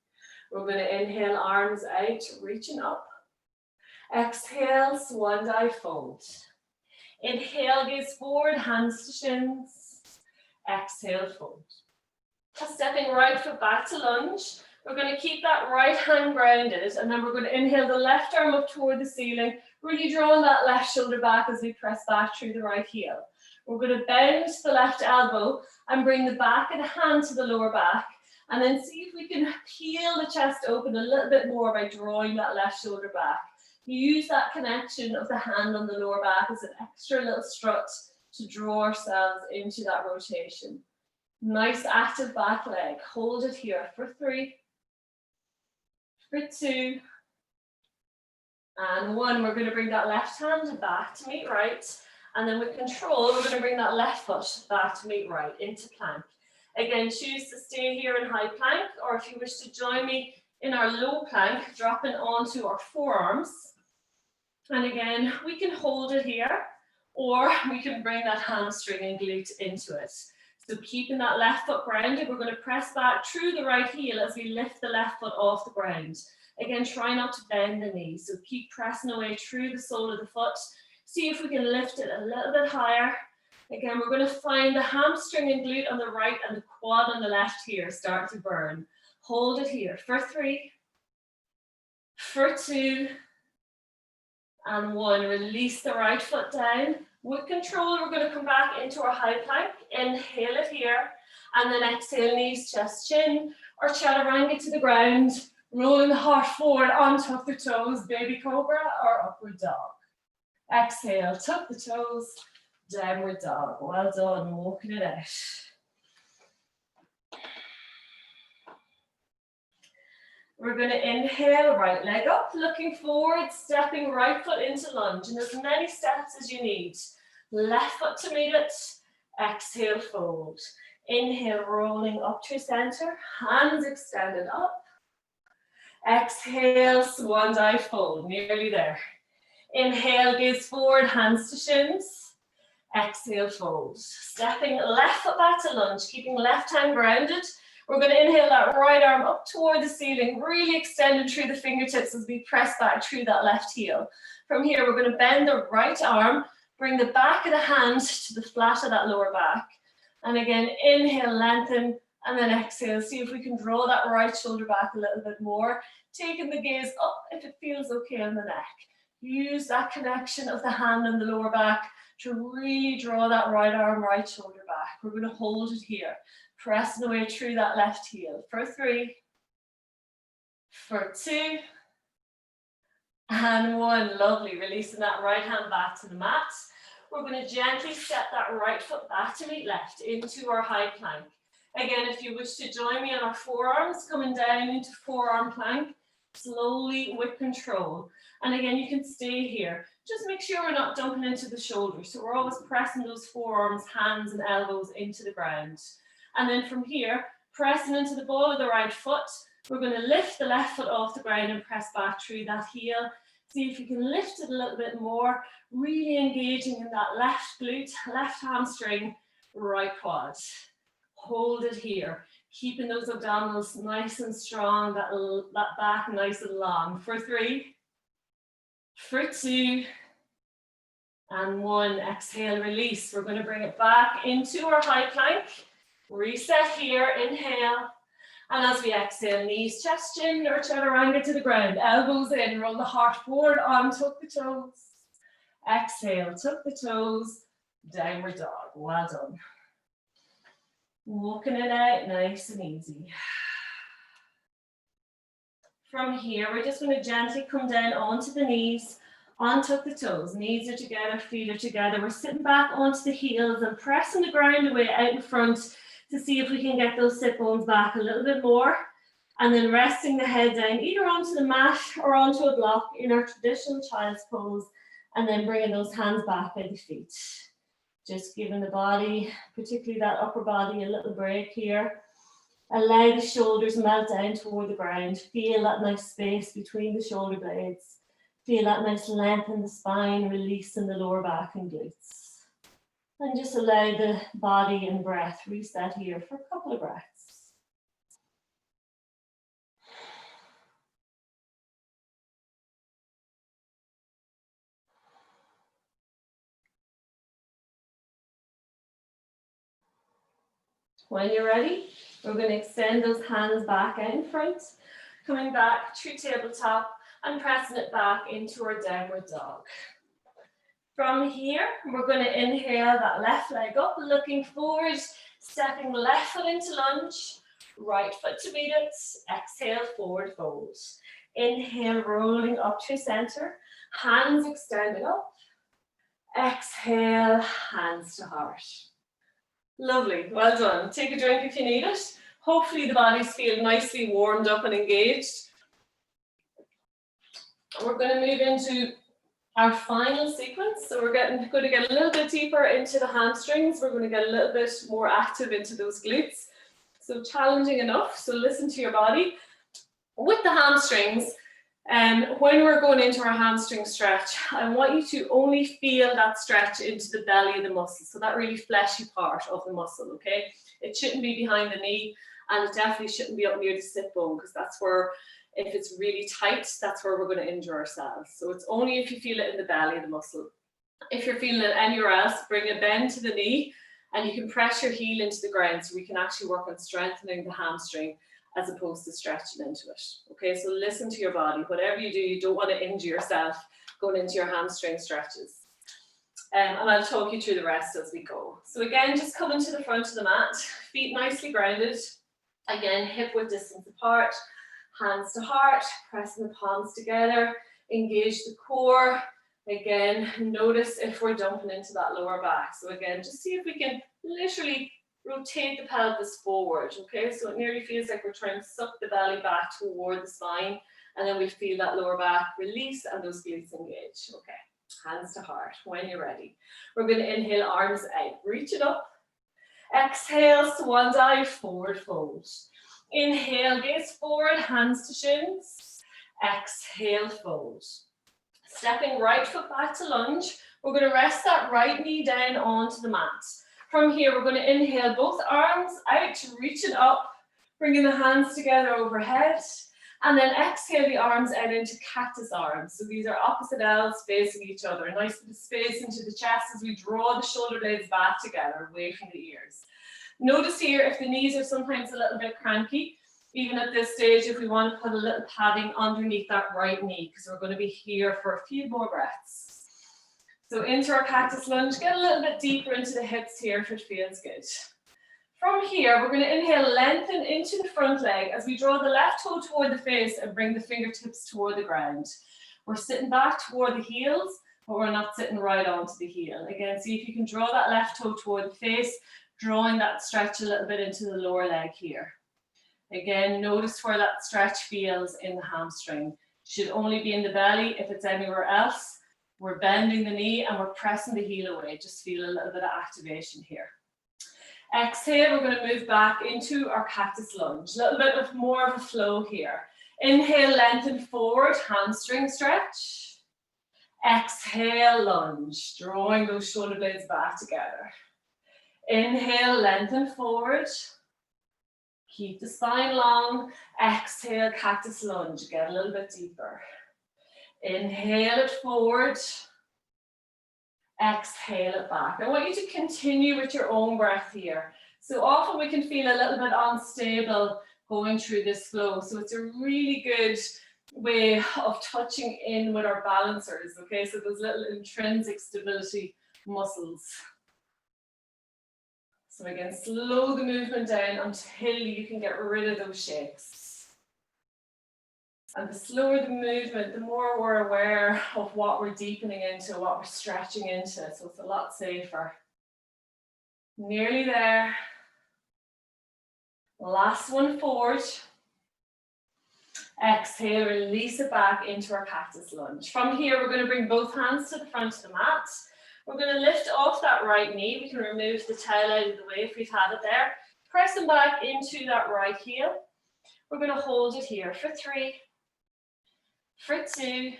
we're going to inhale, arms out, reaching up. Exhale, swan dive fold. Inhale, gaze forward, hands to shins. Exhale, fold. Stepping right foot back to lunge. We're going to keep that right hand grounded, and then we're going to inhale the left arm up toward the ceiling, really drawing that left shoulder back as we press back through the right heel. We're going to bend the left elbow and bring the back of the hand to the lower back, and then see if we can peel the chest open a little bit more by drawing that left shoulder back. Use that connection of the hand on the lower back as an extra little strut to draw ourselves into that rotation. Nice active back leg. Hold it here for 3, for 2, and 1. We're going to bring that left hand back to meet right. And then with control, we're going to bring that left foot back to meet right into plank. Again, choose to stay here in high plank, or if you wish to join me in our low plank, dropping onto our forearms. And again, we can hold it here, or we can bring that hamstring and glute into it. So keeping that left foot grounded, we're going to press back through the right heel as we lift the left foot off the ground. Again, try not to bend the knee. So keep pressing away through the sole of the foot. See if we can lift it a little bit higher. Again, we're going to find the hamstring and glute on the right and the quad on the left here start to burn. Hold it here for 3, for 2, and 1. Release the right foot down. With control, we're going to come back into our high plank. Inhale it here, and then exhale, knees, chest, chin, or chaturanga to the ground. Rolling the heart forward, untuck the toes, baby cobra or upward dog. Exhale, tuck the toes, downward dog. Well done, walking it out. We're going to inhale, right leg up, looking forward, stepping right foot into lunge, and as many steps as you need. Left foot to meet it, exhale, fold. Inhale, rolling up to center, hands extended up. Exhale, swan dive fold, nearly there. Inhale, gaze forward, hands to shins. Exhale, fold. Stepping left foot back to lunge, keeping left hand grounded. We're going to inhale that right arm up toward the ceiling, really extended through the fingertips as we press back through that left heel. From here, we're going to bend the right arm, bring the back of the hand to the flat of that lower back. And again, inhale, lengthen, and then exhale. See if we can draw that right shoulder back a little bit more, taking the gaze up if it feels okay on the neck. Use that connection of the hand and the lower back to really draw that right arm, right shoulder back. We're going to hold it here, pressing away through that left heel for 3, for 2, and 1. Lovely. Releasing that right hand back to the mat. We're going to gently step that right foot back to meet left into our high plank. Again, if you wish to join me on our forearms, coming down into forearm plank, slowly with control. And again, you can stay here. Just make sure we're not dumping into the shoulders. So we're always pressing those forearms, hands and elbows into the ground. And then from here, pressing into the ball of the right foot, we're going to lift the left foot off the ground and press back through that heel. See if you can lift it a little bit more, really engaging in that left glute, left hamstring, right quad. Hold it here, keeping those abdominals nice and strong, that back nice and long. For 3, for 2, and 1. Exhale, release. We're going to bring it back into our high plank. Reset here, inhale. And as we exhale, knees, chest, chin, or chaturanga to the ground. Elbows in, roll the heart forward, on, tuck the toes. Exhale, tuck the toes, downward dog. Well done. Walking it out nice and easy. From here, we're just going to gently come down onto the knees, untuck the toes. Knees are together, feet are together. We're sitting back onto the heels and pressing the ground away out in front to see if we can get those sit bones back a little bit more. And then resting the head down either onto the mat or onto a block in our traditional child's pose. And then bringing those hands back by the feet. Just giving the body, particularly that upper body, a little break here. Allow the shoulders melt down toward the ground. Feel that nice space between the shoulder blades. Feel that nice length in the spine, release in the lower back and glutes. And just allow the body and breath reset here for a couple of breaths. When you're ready, we're going to extend those hands back out in front, coming back through tabletop and pressing it back into our downward dog. From here, we're going to inhale that left leg up, looking forward, stepping left foot into lunge, right foot to meet it, exhale, forward fold. Inhale, rolling up to center, hands extended up, exhale, hands to heart. Lovely, well done. Take a drink if you need it. Hopefully the bodies feel nicely warmed up and engaged. We're going to move into our final sequence. So we're going to get a little bit deeper into the hamstrings. We're going to get a little bit more active into those glutes. So challenging enough, so listen to your body. With the hamstrings, when we're going into our hamstring stretch, I want you to only feel that stretch into the belly of the muscle, so that really fleshy part of the muscle, okay? It shouldn't be behind the knee, and it definitely shouldn't be up near the sit bone, because that's where, if it's really tight, that's where we're going to injure ourselves. So it's only if you feel it in the belly of the muscle. If you're feeling it anywhere else, bring a bend to the knee, and you can press your heel into the ground, so we can actually work on strengthening the hamstring as opposed to stretching into it. Okay, so listen to your body. Whatever you do, you don't want to injure yourself going into your hamstring stretches. And I'll talk you through the rest as we go. So again, just coming to the front of the mat, feet nicely grounded. Again, hip width distance apart, hands to heart, pressing the palms together, engage the core. Again, notice if we're dumping into that lower back. So again, just see if we can literally rotate the pelvis forward, okay? So it nearly feels like we're trying to suck the belly back toward the spine, and then we feel that lower back release and those glutes engage, okay? Hands to heart, when you're ready. We're going to inhale, arms out, reach it up. Exhale, swan dive, forward fold. Inhale, gaze forward, hands to shins. Exhale, fold. Stepping right foot back to lunge. We're going to rest that right knee down onto the mat. From here, we're going to inhale both arms out to reach it up, bringing the hands together overhead, and then exhale the arms out into cactus arms. So these are opposite L's facing each other. A nice bit of space into the chest as we draw the shoulder blades back together, away from the ears. Notice here if the knees are sometimes a little bit cranky, even at this stage, if we want to put a little padding underneath that right knee, because we're going to be here for a few more breaths. So into our cactus lunge, get a little bit deeper into the hips here if it feels good. From here, we're going to inhale, lengthen into the front leg as we draw the left toe toward the face and bring the fingertips toward the ground. We're sitting back toward the heels, but we're not sitting right onto the heel. Again, see if you can draw that left toe toward the face, drawing that stretch a little bit into the lower leg here. Again, notice where that stretch feels in the hamstring. Should only be in the belly. If it's anywhere else, we're bending the knee and we're pressing the heel away. Just feel a little bit of activation here. Exhale, we're going to move back into our cactus lunge. A little bit of more of a flow here. Inhale, lengthen forward, hamstring stretch. Exhale, lunge, drawing those shoulder blades back together. Inhale, lengthen forward. Keep the spine long. Exhale, cactus lunge. Get a little bit deeper. Inhale it forward. Exhale it back. I want you to continue with your own breath here. So often we can feel a little bit unstable going through this flow. So it's a really good way of touching in with our balancers. Okay, so those little intrinsic stability muscles. So again, slow the movement down until you can get rid of those shakes. And the slower the movement, the more we're aware of what we're deepening into, what we're stretching into. So it's a lot safer. Nearly there. Last one forward. Exhale, release it back into our cactus lunge. From here, we're going to bring both hands to the front of the mat. We're going to lift off that right knee. We can remove the towel out of the way if we've had it there. Pressing back into that right heel. We're going to hold it here for 3, for 2,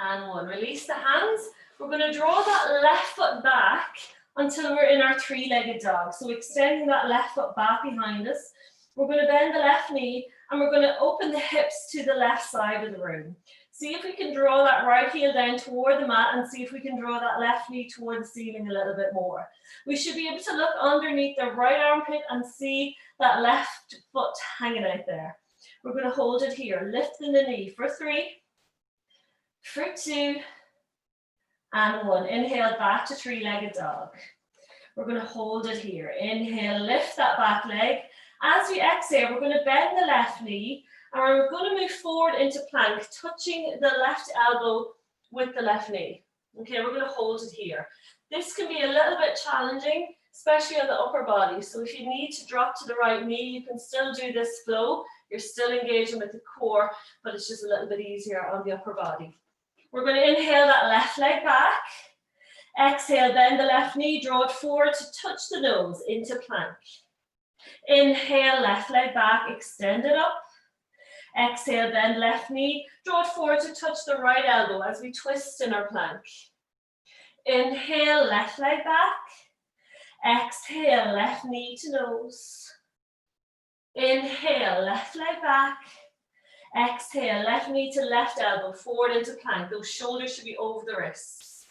and 1. Release the hands. We're going to draw that left foot back until we're in our 3-legged dog. So extending that left foot back behind us. We're going to bend the left knee and we're going to open the hips to the left side of the room. See if we can draw that right heel down toward the mat and see if we can draw that left knee toward the ceiling a little bit more. We should be able to look underneath the right armpit and see that left foot hanging out there. We're going to hold it here, lifting the knee for 3, for 2, and 1. Inhale back to 3-legged dog. We're going to hold it here. Inhale, lift that back leg. As we exhale, we're going to bend the left knee and we're going to move forward into plank, touching the left elbow with the left knee. Okay, we're going to hold it here. This can be a little bit challenging, especially on the upper body. So if you need to drop to the right knee, you can still do this flow. You're still engaging with the core, but it's just a little bit easier on the upper body. We're going to inhale that left leg back. Exhale, bend the left knee, draw it forward to touch the nose into plank. Inhale, left leg back, extend it up. Exhale, bend left knee, draw it forward to touch the right elbow as we twist in our plank. Inhale, left leg back. Exhale, left knee to nose. Inhale, left leg back. Exhale, left knee to left elbow, forward into plank. Those shoulders should be over the wrists.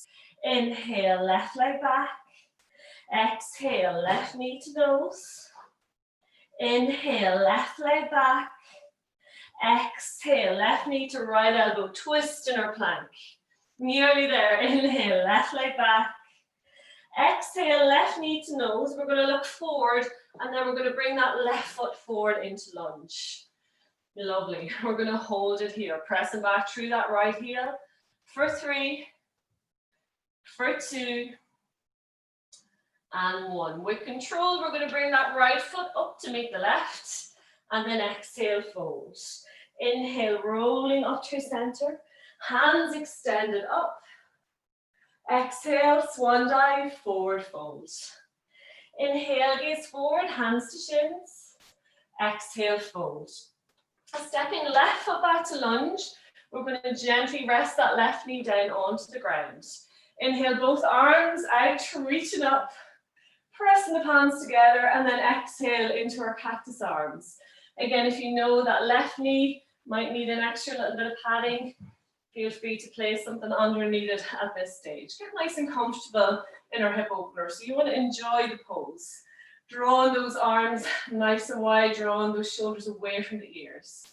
Inhale, left leg back. Exhale, left knee to nose. Inhale, left leg back. Exhale, left knee to right elbow, twist in our plank. Nearly there. Inhale, left leg back. Exhale, left knee to nose. We're going to look forward and then we're going to bring that left foot forward into lunge. Lovely. We're going to hold it here, pressing back through that right heel for 3, for 2, and 1. With control, we're going to bring that right foot up to meet the left, and then exhale, fold. Inhale, rolling up through center, hands extended up. Exhale, swan dive, forward fold. Inhale, gaze forward, hands to shins. Exhale, fold. Stepping left foot back to lunge, we're going to gently rest that left knee down onto the ground. Inhale, both arms out, reaching up, pressing the palms together, and then exhale into our cactus arms. Again, if you know that left knee might need an extra little bit of padding, feel free to place something underneath it at this stage. Get nice and comfortable in our hip opener. So you want to enjoy the pose. Drawing those arms nice and wide, drawing those shoulders away from the ears.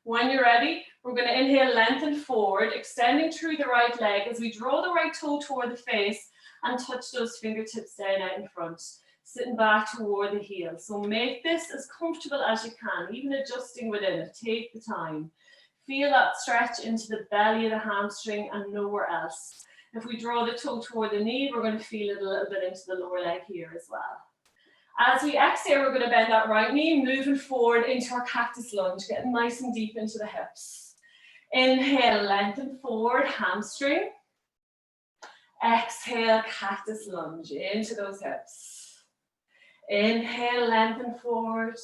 When you're ready, we're going to inhale, lengthen forward, extending through the right leg as we draw the right toe toward the face and touch those fingertips down out in front, sitting back toward the heel. So make this as comfortable as you can, even adjusting within it. Take the time. Feel that stretch into the belly of the hamstring and nowhere else. If we draw the toe toward the knee, we're going to feel it a little bit into the lower leg here as well. As we exhale, we're going to bend that right knee, moving forward into our cactus lunge, getting nice and deep into the hips. Inhale, lengthen forward, hamstring. Exhale, cactus lunge into those hips. Inhale, lengthen forward.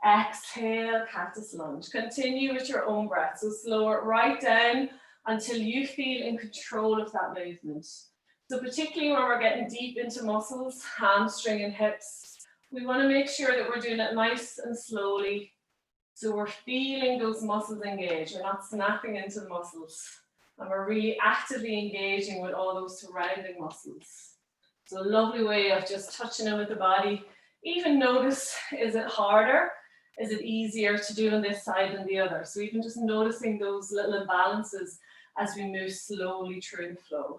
Exhale, cactus lunge. Continue with your own breath. So slow it right down until you feel in control of that movement. So particularly when we're getting deep into muscles, hamstring and hips, we want to make sure that we're doing it nice and slowly. So we're feeling those muscles engage. We're not snapping into the muscles. And we're really actively engaging with all those surrounding muscles. So a lovely way of just touching in with the body. Even notice, is it harder? Is it easier to do on this side than the other? So even just noticing those little imbalances as we move slowly through the flow.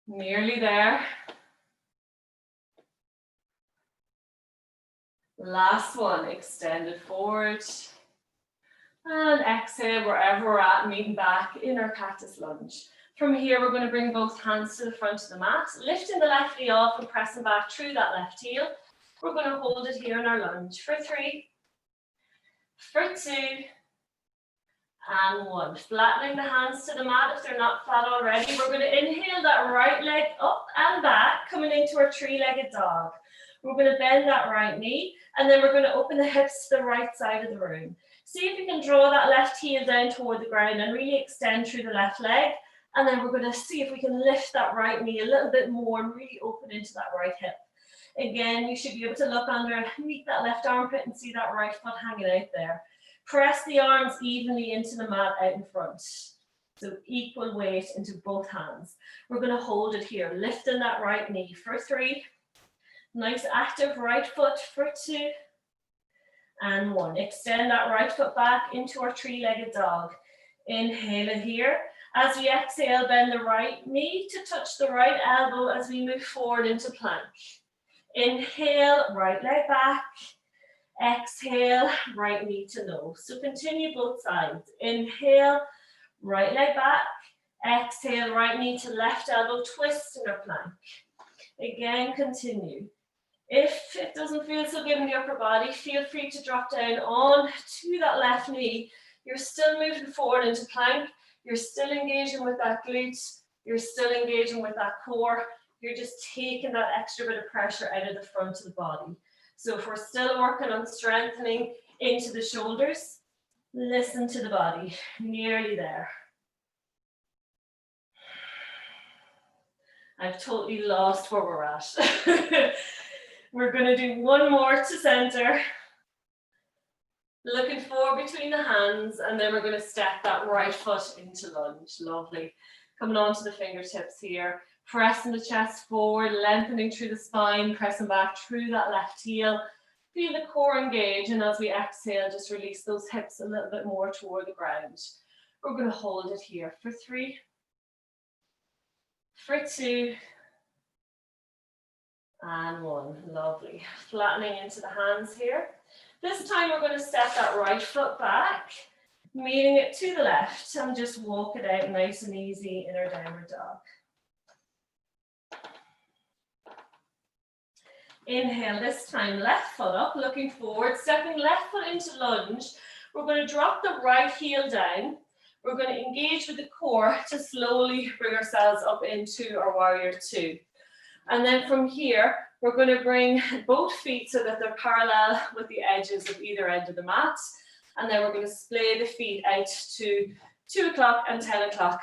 Nearly there. Last one, extend it forward. And exhale wherever we're at, meeting back in our cactus lunge. From here, we're going to bring both hands to the front of the mat, lifting the left knee off and pressing back through that left heel. We're going to hold it here in our lunge for 3, for 2, and 1. Flattening the hands to the mat if they're not flat already. We're going to inhale that right leg up and back, coming into our 3-legged dog. We're going to bend that right knee, and then we're going to open the hips to the right side of the room. See if you can draw that left heel down toward the ground and really extend through the left leg. And then we're going to see if we can lift that right knee a little bit more and really open into that right hip. Again, you should be able to look underneath that left armpit and see that right foot hanging out there. Press the arms evenly into the mat out in front. So equal weight into both hands. We're going to hold it here, lifting that right knee for 3. Nice active right foot for 2. And 1. Extend that right foot back into our 3-legged dog. Inhale it here. As we exhale, bend the right knee to touch the right elbow as we move forward into plank. Inhale, right leg back. Exhale, right knee to nose. So continue both sides. Inhale, right leg back. Exhale, right knee to left elbow, twist in our plank. Again, continue. If it doesn't feel so good in the upper body, feel free to drop down on to that left knee. You're still moving forward into plank. You're still engaging with that glutes. You're still engaging with that core. You're just taking that extra bit of pressure out of the front of the body. So if we're still working on strengthening into the shoulders, listen to the body. Nearly there. I've totally lost where we're at. We're going to do one more to center. Looking forward between the hands, and then we're going to step that right foot into lunge. Lovely. Coming on to the fingertips here. Pressing the chest forward, lengthening through the spine, pressing back through that left heel. Feel the core engage, and as we exhale, just release those hips a little bit more toward the ground. We're going to hold it here for 3, for 2, and 1. Lovely. Flattening into the hands here. This time we're going to step that right foot back, meeting it to the left, and just walk it out nice and easy in our downward dog. Inhale this time, left foot up, looking forward, stepping left foot into lunge. We're going to drop the right heel down. We're going to engage with the core to slowly bring ourselves up into our warrior 2. And then from here, we're going to bring both feet so that they're parallel with the edges of either end of the mat. And then we're going to splay the feet out to 2 o'clock and 10 o'clock.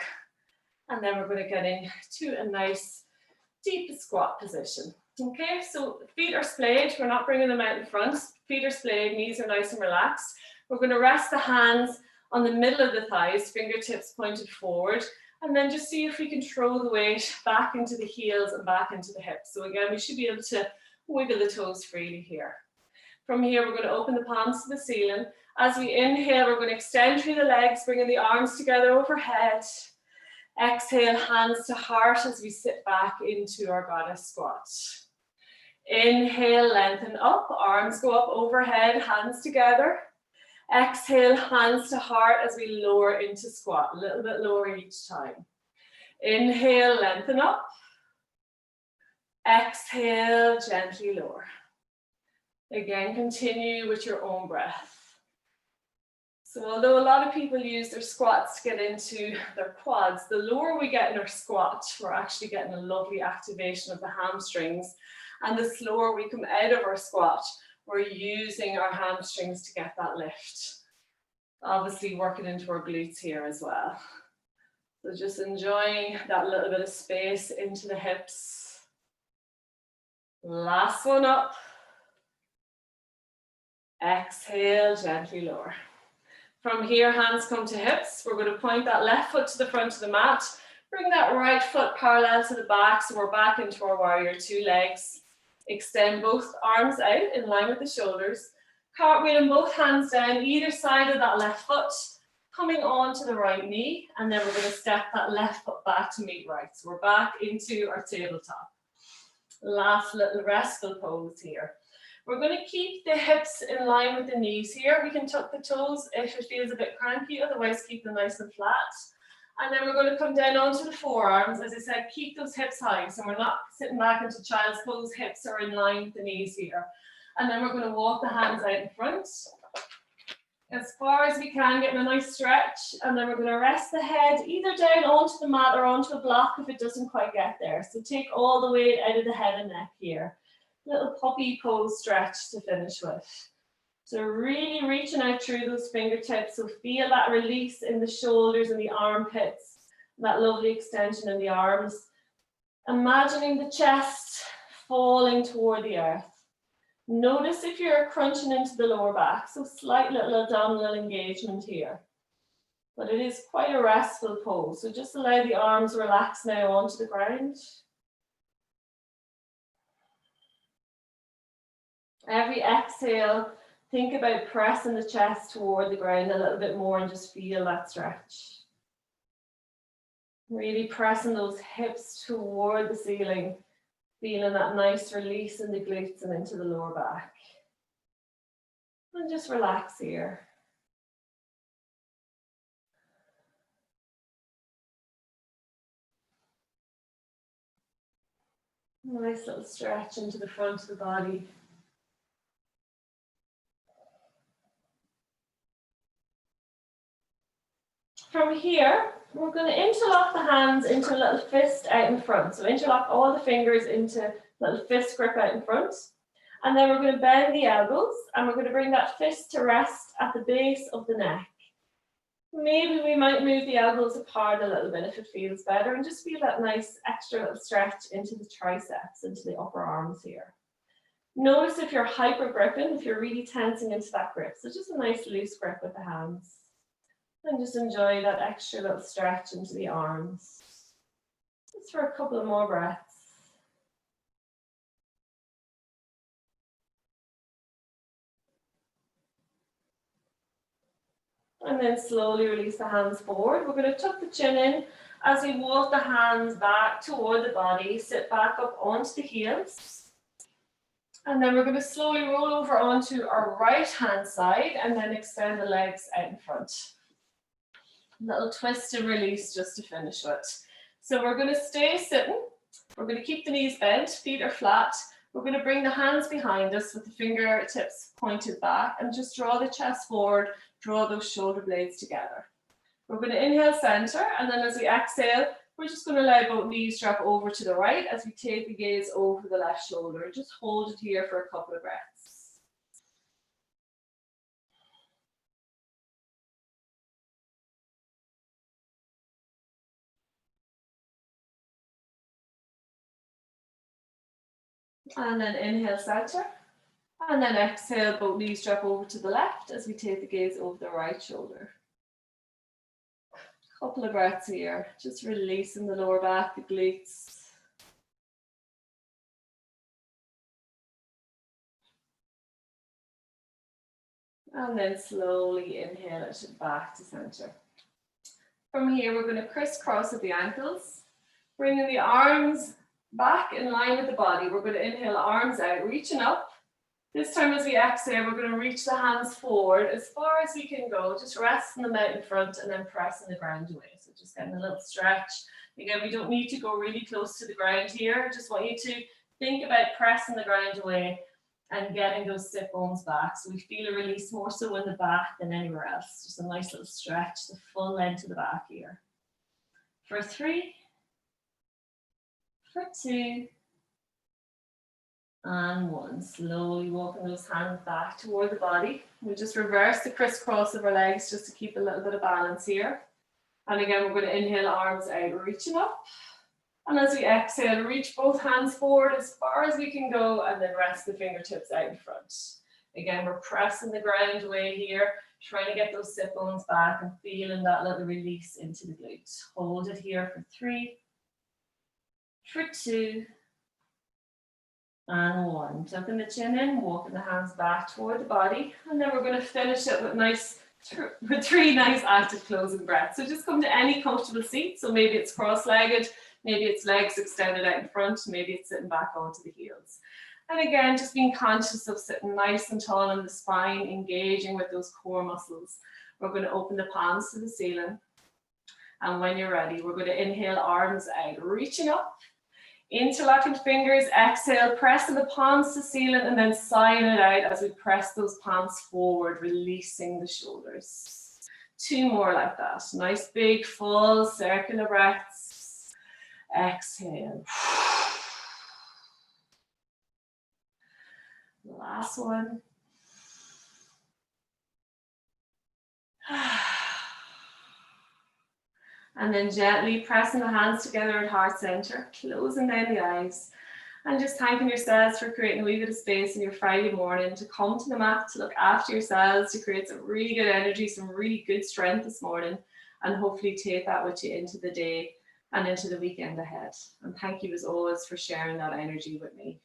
And then we're going to get into a nice deep squat position. Okay, so feet are splayed. We're not bringing them out in front. Feet are splayed, knees are nice and relaxed. We're going to rest the hands on the middle of the thighs, fingertips pointed forward. And then just see if we can throw the weight back into the heels and back into the hips. So again, we should be able to wiggle the toes freely here. From here, we're going to open the palms to the ceiling. As we inhale, we're going to extend through the legs, bringing the arms together overhead. Exhale, hands to heart as we sit back into our goddess squat. Inhale, lengthen up, arms go up overhead, hands together. Exhale, hands to heart as we lower into squat, a little bit lower each time. Inhale, lengthen up. Exhale, gently lower. Again, continue with your own breath. So although a lot of people use their squats to get into their quads, the lower we get in our squat, we're actually getting a lovely activation of the hamstrings. And the slower we come out of our squat, we're using our hamstrings to get that lift. Obviously working into our glutes here as well. So just enjoying that little bit of space into the hips. Last one up. Exhale, gently lower. From here, hands come to hips. We're going to point that left foot to the front of the mat. Bring that right foot parallel to the back, so we're back into our warrior, 2 legs. Extend both arms out in line with the shoulders. Cartwheeling both hands down either side of that left foot, coming on to the right knee, and then we're going to step that left foot back to meet right. So we're back into our tabletop. Last little restful pose here. We're going to keep the hips in line with the knees here. We can tuck the toes if it feels a bit cranky, otherwise keep them nice and flat. And then we're going to come down onto the forearms. As I said, keep those hips high, so we're not sitting back into child's pose. Hips are in line with the knees here. And then we're going to walk the hands out in front as far as we can, getting a nice stretch. And then we're going to rest the head either down onto the mat or onto a block if it doesn't quite get there. So take all the weight out of the head and neck here. Little puppy pose stretch to finish with. So really reaching out through those fingertips. So feel that release in the shoulders and the armpits, that lovely extension in the arms. Imagining the chest falling toward the earth. Notice if you're crunching into the lower back. So slight little abdominal engagement here. But it is quite a restful pose. So just allow the arms relax now onto the ground. Every exhale, think about pressing the chest toward the ground a little bit more and just feel that stretch. Really pressing those hips toward the ceiling, feeling that nice release in the glutes and into the lower back. And just relax here. Nice little stretch into the front of the body. From here, we're going to interlock the hands into a little fist out in front. So interlock all the fingers into a little fist grip out in front. And then we're going to bend the elbows and we're going to bring that fist to rest at the base of the neck. Maybe we might move the elbows apart a little bit if it feels better, and just feel that nice extra little stretch into the triceps, into the upper arms here. Notice if you're hyper gripping, if you're really tensing into that grip. So just a nice loose grip with the hands. And just enjoy that extra little stretch into the arms. Just for a couple of more breaths. And then slowly release the hands forward. We're going to tuck the chin in as we walk the hands back toward the body. Sit back up onto the heels. And then we're going to slowly roll over onto our right hand side and then extend the legs out in front. Little twist and release just to finish it. So we're going to stay sitting. We're going to keep the knees bent, feet are flat. We're going to bring the hands behind us with the fingertips pointed back and just draw the chest forward, draw those shoulder blades together. We're going to inhale center, and then as we exhale, we're just going to allow both knees drop over to the right as we take the gaze over the left shoulder. Just hold it here for a couple of breaths. And then inhale center, and then exhale, both knees drop over to the left as we take the gaze over the right shoulder. Couple of breaths here, just releasing the lower back, the glutes. And then slowly inhale it back to center. From here, we're going to crisscross at the ankles, bringing the arms back in line with the body. We're going to inhale, arms out, reaching up. This time as we exhale, we're going to reach the hands forward as far as we can go, just resting them out in front and then pressing the ground away. So just getting a little stretch. Again, we don't need to go really close to the ground here. I just want you to think about pressing the ground away and getting those sit bones back. So we feel a release more so in the back than anywhere else. Just a nice little stretch, the full length of the back here. For 3, for 2, And 1. Slowly walking those hands back toward the body. We'll just reverse the crisscross of our legs just to keep a little bit of balance here. And again, we're going to inhale, arms out, reaching up. And as we exhale, reach both hands forward as far as we can go, and then rest the fingertips out in front. Again, we're pressing the ground away here, trying to get those sit bones back and feeling that little release into the glutes. Hold it here for 3, for 2, and 1. Tucking the chin in, walking the hands back toward the body, and then we're going to finish it with 3 nice active closing breaths. So just come to any comfortable seat. So maybe it's cross-legged, maybe it's legs extended out in front, maybe it's sitting back onto the heels. And again, just being conscious of sitting nice and tall on the spine, engaging with those core muscles. We're going to open the palms to the ceiling. And when you're ready, we're going to inhale, arms out, reaching up. Interlocking fingers, exhale, pressing the palms to the ceiling, and then sighing it out as we press those palms forward, releasing the shoulders. 2 more like that. Nice big full circular breaths. Exhale. Last one. And then gently pressing the hands together at heart center, closing down the eyes, and just thanking yourselves for creating a wee bit of space in your Friday morning to come to the mat, to look after yourselves, to create some really good energy, some really good strength this morning, and hopefully take that with you into the day and into the weekend ahead. And thank you as always for sharing that energy with me.